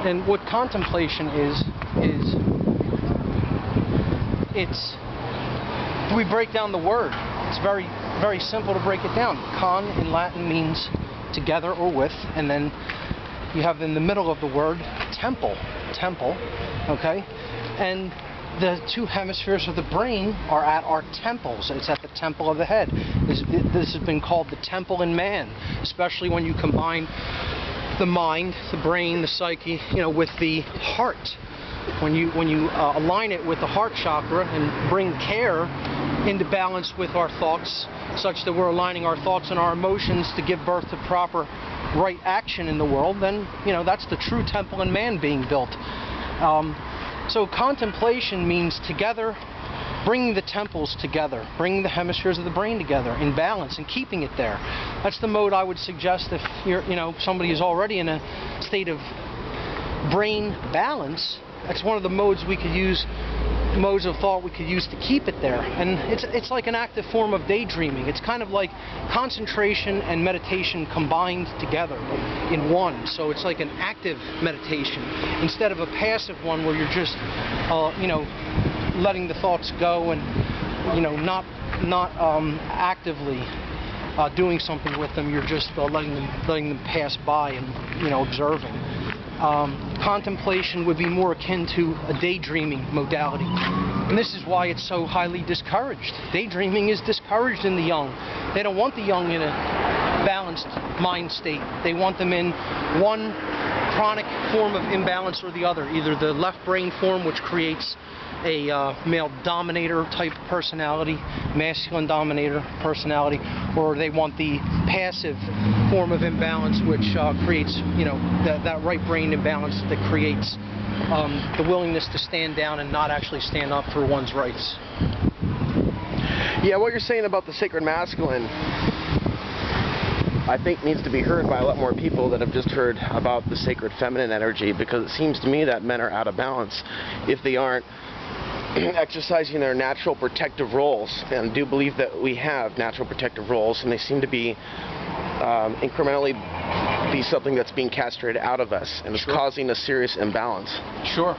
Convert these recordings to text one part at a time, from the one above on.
And what contemplation is it's, we break down the word. It's very, very simple to break it down. Con in Latin means together or with, and then you have in the middle of the word temple, okay? And the two hemispheres of the brain are at our temples. It's at the temple of the head. This has been called the temple in man, especially when you combine the mind, the brain, the psyche, with the heart. When you align it with the heart chakra and bring care into balance with our thoughts, such that we're aligning our thoughts and our emotions to give birth to proper right action in the world, then that's the true temple in man being built. So contemplation means together, bringing the temples together, bringing the hemispheres of the brain together in balance and keeping it there. That's the mode I would suggest if somebody is already in a state of brain balance. That's one of the modes we could use, modes of thought we could use to keep it there. And it's like an active form of daydreaming. It's kind of like concentration and meditation combined together in one. So it's like an active meditation instead of a passive one where you're just letting the thoughts go and not actively doing something with them. You're just letting them pass by and observing. Contemplation would be more akin to a daydreaming modality. And this is why it's so highly discouraged. Daydreaming is discouraged in the young. They don't want the young in a balanced mind state. They want them in one chronic form of imbalance or the other, either the left brain form, which creates a male dominator type personality, masculine dominator personality, or they want the passive form of imbalance, which creates that right brain imbalance that creates the willingness to stand down and not actually stand up for one's rights. Yeah, what you're saying about the sacred masculine, I think needs to be heard by a lot more people that have just heard about the sacred feminine energy, because it seems to me that men are out of balance if they aren't exercising their natural protective roles, and I do believe that we have natural protective roles, and they seem to be incrementally be something that's being castrated out of us, and it's causing a serious imbalance. Sure.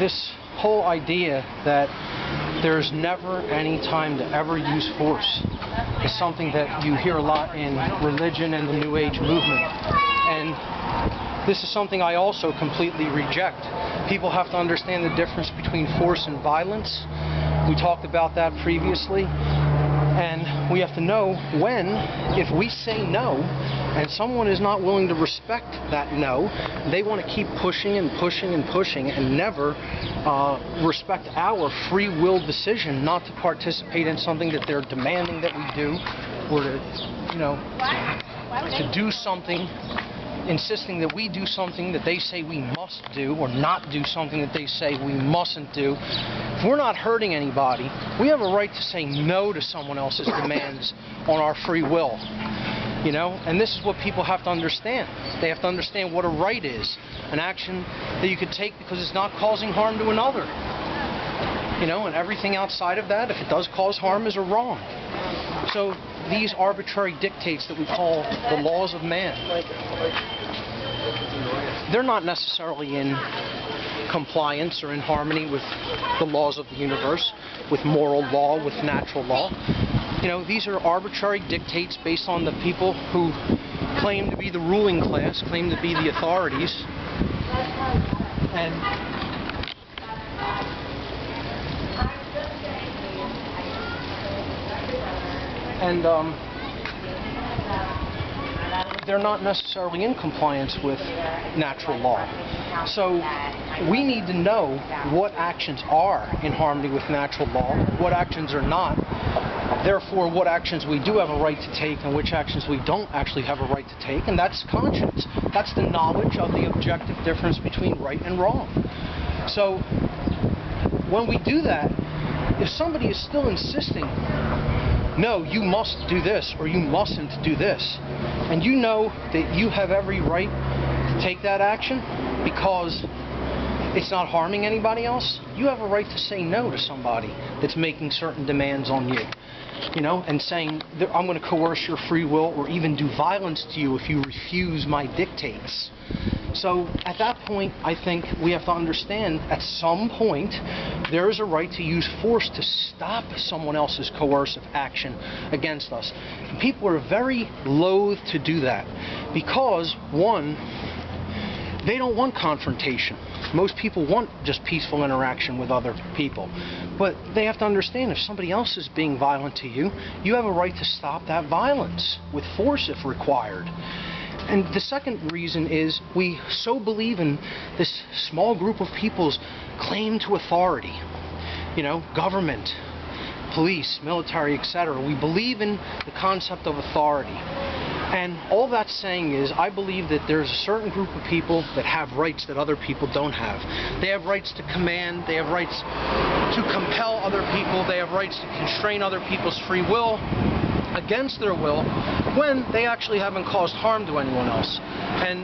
This whole idea that there's never any time to ever use force is something that you hear a lot in religion and the New Age movement. And this is something I also completely reject. People have to understand the difference between force and violence. We talked about that previously. And we have to know when, if we say no, and someone is not willing to respect that no, they want to keep pushing and pushing and pushing and never respect our free will decision not to participate in something that they're demanding that we do, or to do something, insisting that we do something that they say we must do, or not do something that they say we mustn't do. If we're not hurting anybody, we have a right to say no to someone else's demands on our free will. And this is what people have to understand. They have to understand what a right is, an action that you could take because it's not causing harm to another. And everything outside of that, if it does cause harm, is a wrong. So these arbitrary dictates that we call the laws of man, they're not necessarily in compliance or in harmony with the laws of the universe, with moral law, with natural law. These are arbitrary dictates based on the people who claim to be the ruling class, claim to be the authorities, and they're not necessarily in compliance with natural law. So we need to know what actions are in harmony with natural law, what actions are not. Therefore, what actions we do have a right to take and which actions we don't actually have a right to take, and that's conscience. That's the knowledge of the objective difference between right and wrong. So when we do that, if somebody is still insisting, no, you must do this or you mustn't do this, and you know that you have every right to take that action because it's not harming anybody else, you have a right to say no to somebody that's making certain demands on you. And saying, I'm going to coerce your free will or even do violence to you if you refuse my dictates. So at that point, I think we have to understand at some point there is a right to use force to stop someone else's coercive action against us. And people are very loath to do that because, one, they don't want confrontation. Most people want just peaceful interaction with other people. But they have to understand if somebody else is being violent to you, you have a right to stop that violence with force if required. And the second reason is we so believe in this small group of people's claim to authority. You know, government, police, military, etc. We believe in the concept of authority. And all that's saying is I believe that there's a certain group of people that have rights that other people don't have. They have rights to command, they have rights to compel other people, they have rights to constrain other people's free will against their will when they actually haven't caused harm to anyone else. And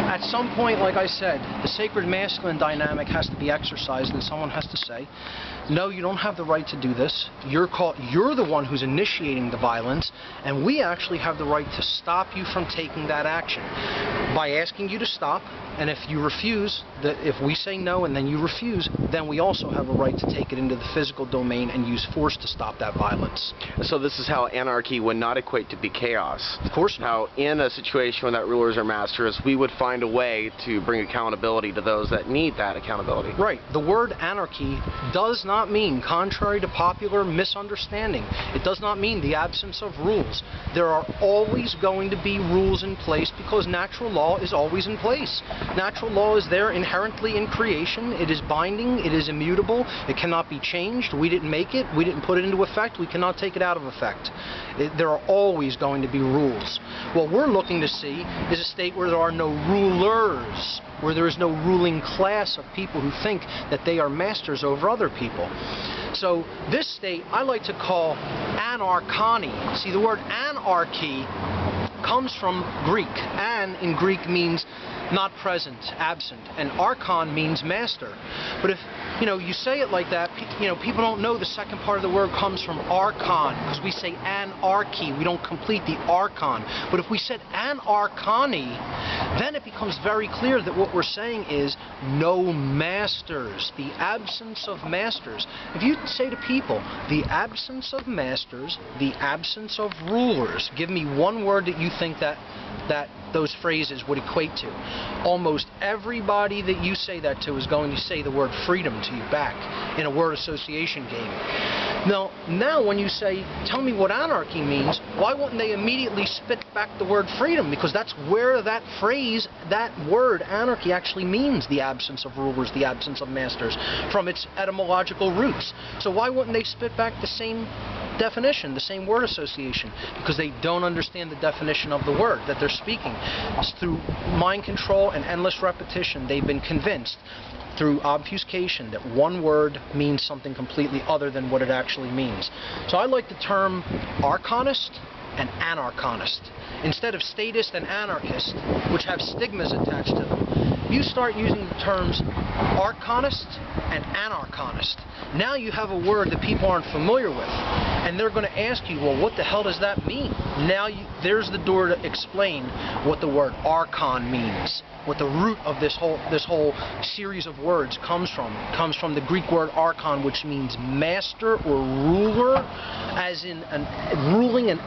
at some point, like I said, the sacred masculine dynamic has to be exercised and someone has to say, no, you don't have the right to do this. You're the one who's initiating the violence, and we actually have the right to stop you from taking that action by asking you to stop. And if you refuse, if we say no and then you refuse, then we also have a right to take it into the physical domain and use force to stop that violence. So this is how anarchy would not equate to be chaos. Of course not. How in a situation where that rulers are masters, we would find a way to bring accountability to those that need that accountability. Right. The word anarchy does not mean, contrary to popular misunderstanding, it does not mean the absence of rules. There are always going to be rules in place because natural law is always in place. Natural law is there inherently in creation. It is binding. It is immutable. It cannot be changed. We didn't make it. We didn't put it into effect. We cannot take it out of effect. There are always going to be rules. What we're looking to see is a state where there are no rulers, where there is no ruling class of people who think that they are masters over other people. So this state I like to call anarchony. See, the word anarchy comes from Greek. An in Greek means not present, absent, and archon means master. But if you say it like that, people don't know the second part of the word comes from archon, because we say anarchy, we don't complete the archon. But if we said anarchony, then it becomes very clear that what we're saying is no masters, the absence of masters. If you say to people, the absence of masters, the absence of rulers, give me one word that you think that those phrases would equate to. Almost everybody that you say that to is going to say the word freedom to you back in a word association game. Now when you say, tell me what anarchy means, why wouldn't they immediately spit back the word freedom? Because that's where that phrase, that word anarchy actually means the absence of rulers, the absence of masters, from its etymological roots. So why wouldn't they spit back the same definition, the same word association? Because they don't understand the definition of the word that they're speaking. It's through mind control and endless repetition, they've been convinced through obfuscation that one word means something completely other than what it actually means. So I like the term archonist and anarchonist instead of statist and anarchist, which have stigmas attached to them. You start using the terms archonist and anarchonist. Now you have a word that people aren't familiar with, and they're going to ask you, well, what the hell does that mean? Now there's the door to explain what the word archon means, what the root of this whole series of words comes from. It comes from the Greek word archon, which means master or ruler, as in ruling and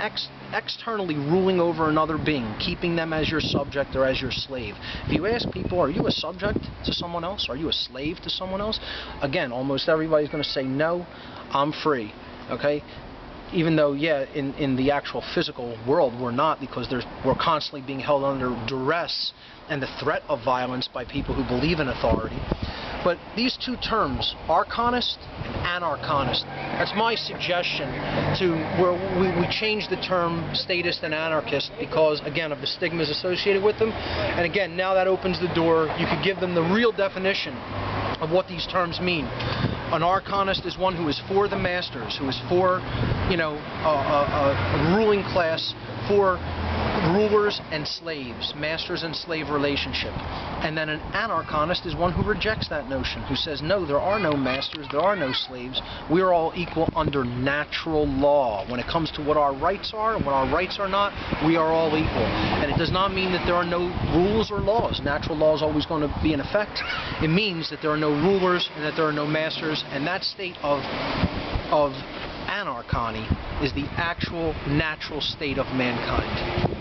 externally ruling over another being, keeping them as your subject or as your slave. If you ask people, are you a subject to someone else? Are you a slave to someone else? Again, almost everybody's going to say, no, I'm free. Okay? Even though, yeah, in the actual physical world, we're not, because we're constantly being held under duress and the threat of violence by people who believe in authority. But these two terms, archonist and anarchonist, that's my suggestion to where we change the term statist and anarchist because, again, of the stigmas associated with them. And again, now that opens the door. You could give them the real definition of what these terms mean. An archonist is one who is for the masters, who is for, a ruling class, for rulers and slaves, masters and slave relationship. And then an anarchist is one who rejects that notion, who says, no, there are no masters, there are no slaves. We are all equal under natural law. When it comes to what our rights are and what our rights are not, we are all equal. And it does not mean that there are no rules or laws. Natural law is always going to be in effect. It means that there are no rulers and that there are no masters, and that state of anarchy is the actual natural state of mankind.